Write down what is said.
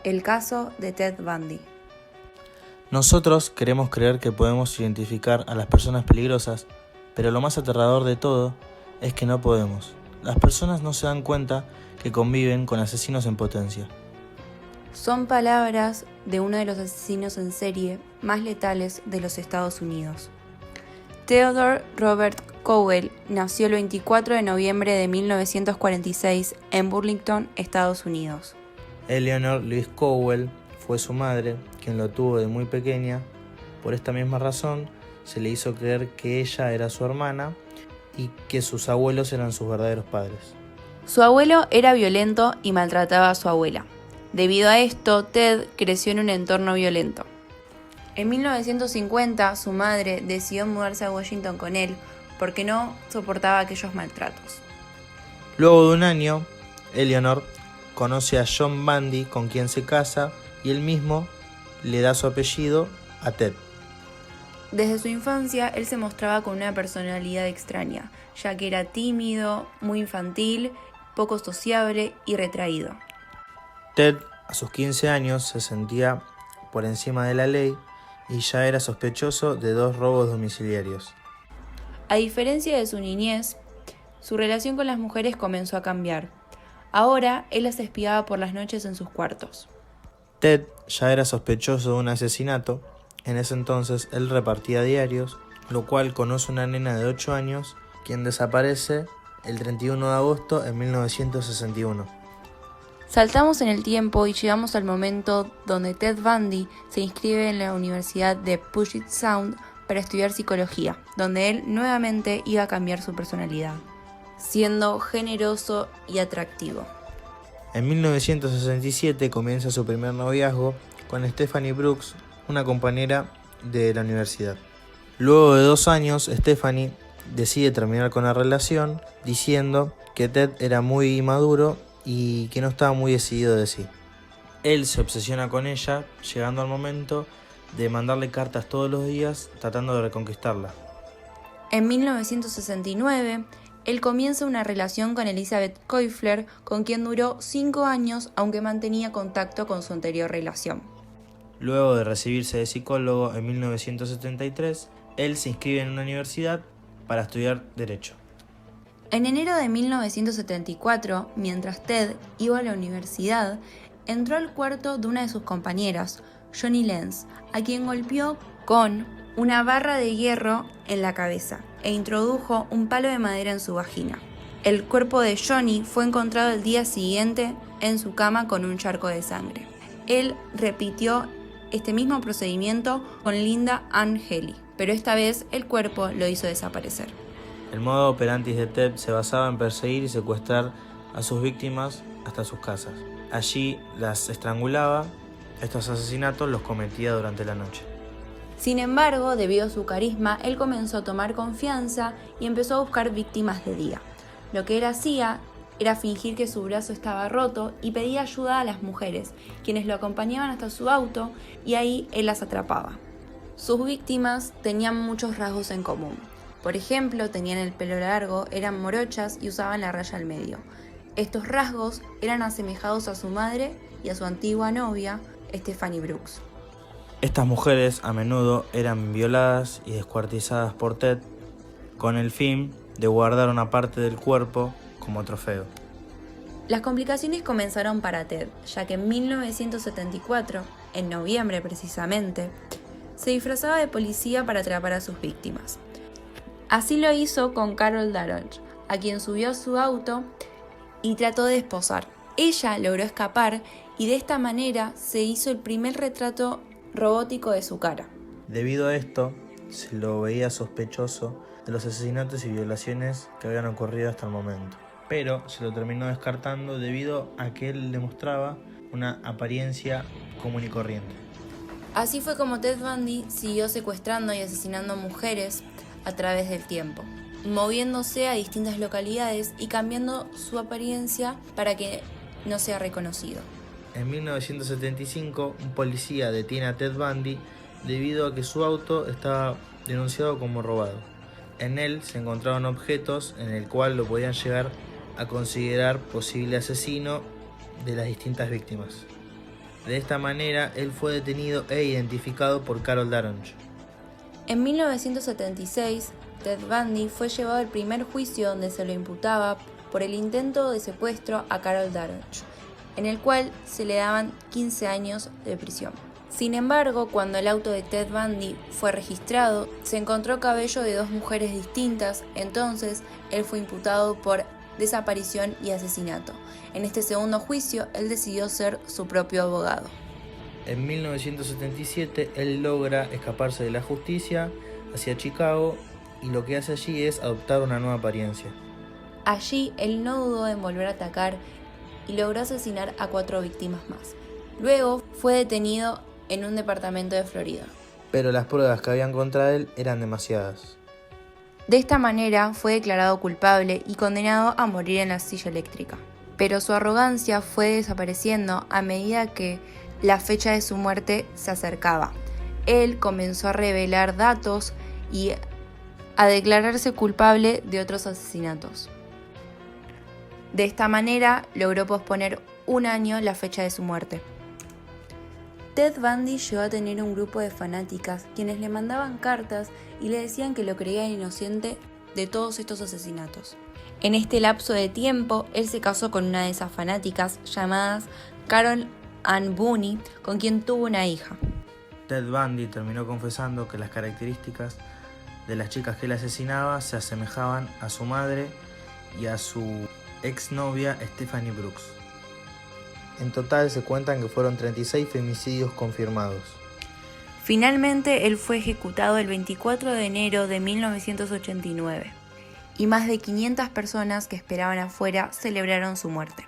El caso de Ted Bundy. Nosotros queremos creer que podemos identificar a las personas peligrosas, pero lo más aterrador de todo es que no podemos. Las personas no se dan cuenta que conviven con asesinos en potencia. Son palabras de uno de los asesinos en serie más letales de los Estados Unidos. Theodore Robert Cowell nació el 24 de noviembre de 1946 en Burlington, Estados Unidos. Eleanor Louise Cowell fue su madre, quien lo tuvo de muy pequeña. Por esta misma razón, se le hizo creer que ella era su hermana y que sus abuelos eran sus verdaderos padres. Su abuelo era violento y maltrataba a su abuela. Debido a esto, Ted creció en un entorno violento. En 1950, su madre decidió mudarse a Washington con él porque no soportaba aquellos maltratos. Luego de un año, Eleanor conoce a John Bundy, con quien se casa, y él mismo le da su apellido a Ted. Desde su infancia, él se mostraba con una personalidad extraña, ya que era tímido, muy infantil, poco sociable y retraído. Ted, a sus 15 años, se sentía por encima de la ley y ya era sospechoso de 2 robos domiciliarios. A diferencia de su niñez, su relación con las mujeres comenzó a cambiar. Ahora, él las espiaba por las noches en sus cuartos. Ted ya era sospechoso de un asesinato. En ese entonces, él repartía diarios, lo cual conoce una nena de 8 años, quien desaparece el 31 de agosto de 1961. Saltamos en el tiempo y llegamos al momento donde Ted Bundy se inscribe en la Universidad de Puget Sound para estudiar psicología, donde él nuevamente iba a cambiar su personalidad, siendo generoso y atractivo. En 1967 comienza su primer noviazgo con Stephanie Brooks, una compañera de la universidad. Luego de 2 años, Stephanie decide terminar con la relación, diciendo que Ted era muy inmaduro y que no estaba muy decidido de sí. Él se obsesiona con ella, llegando al momento de mandarle cartas todos los días, tratando de reconquistarla. En 1969, él comienza una relación con Elizabeth Koeffler, con quien duró 5 años, aunque mantenía contacto con su anterior relación. Luego de recibirse de psicólogo en 1973, él se inscribe en una universidad para estudiar Derecho. En enero de 1974, mientras Ted iba a la universidad, entró al cuarto de una de sus compañeras, Johnny Lenz, a quien golpeó con una barra de hierro en la cabeza e introdujo un palo de madera en su vagina. El cuerpo de Johnny fue encontrado el día siguiente en su cama con un charco de sangre. Él repitió este mismo procedimiento con Linda Ann Healy, pero esta vez el cuerpo lo hizo desaparecer. El modo operandi de Ted se basaba en perseguir y secuestrar a sus víctimas hasta sus casas. Allí las estrangulaba. Estos asesinatos los cometía durante la noche. Sin embargo, debido a su carisma, él comenzó a tomar confianza y empezó a buscar víctimas de día. Lo que él hacía era fingir que su brazo estaba roto y pedía ayuda a las mujeres, quienes lo acompañaban hasta su auto y ahí él las atrapaba. Sus víctimas tenían muchos rasgos en común. Por ejemplo, tenían el pelo largo, eran morochas y usaban la raya al medio. Estos rasgos eran asemejados a su madre y a su antigua novia, Stephanie Brooks. Estas mujeres a menudo eran violadas y descuartizadas por Ted con el fin de guardar una parte del cuerpo como trofeo. Las complicaciones comenzaron para Ted, ya que en 1974, en noviembre precisamente, se disfrazaba de policía para atrapar a sus víctimas. Así lo hizo con Carol Darroch, a quien subió a su auto y trató de esposar. Ella logró escapar y de esta manera se hizo el primer retrato robótico de su cara. Debido a esto, se lo veía sospechoso de los asesinatos y violaciones que habían ocurrido hasta el momento. Pero se lo terminó descartando debido a que él demostraba una apariencia común y corriente. Así fue como Ted Bundy siguió secuestrando y asesinando mujeres a través del tiempo, moviéndose a distintas localidades y cambiando su apariencia para que no sea reconocido. En 1975, un policía detiene a Ted Bundy debido a que su auto estaba denunciado como robado. En él se encontraron objetos en el cual lo podían llegar a considerar posible asesino de las distintas víctimas. De esta manera, él fue detenido e identificado por Carol Darroch. En 1976, Ted Bundy fue llevado al primer juicio donde se lo imputaba por el intento de secuestro a Carol Darroch, en el cual se le daban 15 años de prisión. Sin embargo, cuando el auto de Ted Bundy fue registrado, se encontró cabello de 2 mujeres distintas, entonces él fue imputado por desaparición y asesinato. En este segundo juicio, él decidió ser su propio abogado. En 1977, él logra escaparse de la justicia hacia Chicago y lo que hace allí es adoptar una nueva apariencia. Allí, él no dudó en volver a atacar y logró asesinar a 4 víctimas más. Luego, fue detenido en un departamento de Florida. Pero las pruebas que habían contra él eran demasiadas. De esta manera, fue declarado culpable y condenado a morir en la silla eléctrica. Pero su arrogancia fue desapareciendo a medida que la fecha de su muerte se acercaba. Él comenzó a revelar datos y a declararse culpable de otros asesinatos. De esta manera, logró posponer 1 año la fecha de su muerte. Ted Bundy llegó a tener un grupo de fanáticas quienes le mandaban cartas y le decían que lo creían inocente de todos estos asesinatos. En este lapso de tiempo, él se casó con una de esas fanáticas llamadas Carol Ann Boone, con quien tuvo una hija. Ted Bundy terminó confesando que las características de las chicas que él asesinaba se asemejaban a su madre y a su exnovia Stephanie Brooks. En total se cuentan que fueron 36 femicidios confirmados. Finalmente, él fue ejecutado el 24 de enero de 1989 y más de 500 personas que esperaban afuera celebraron su muerte.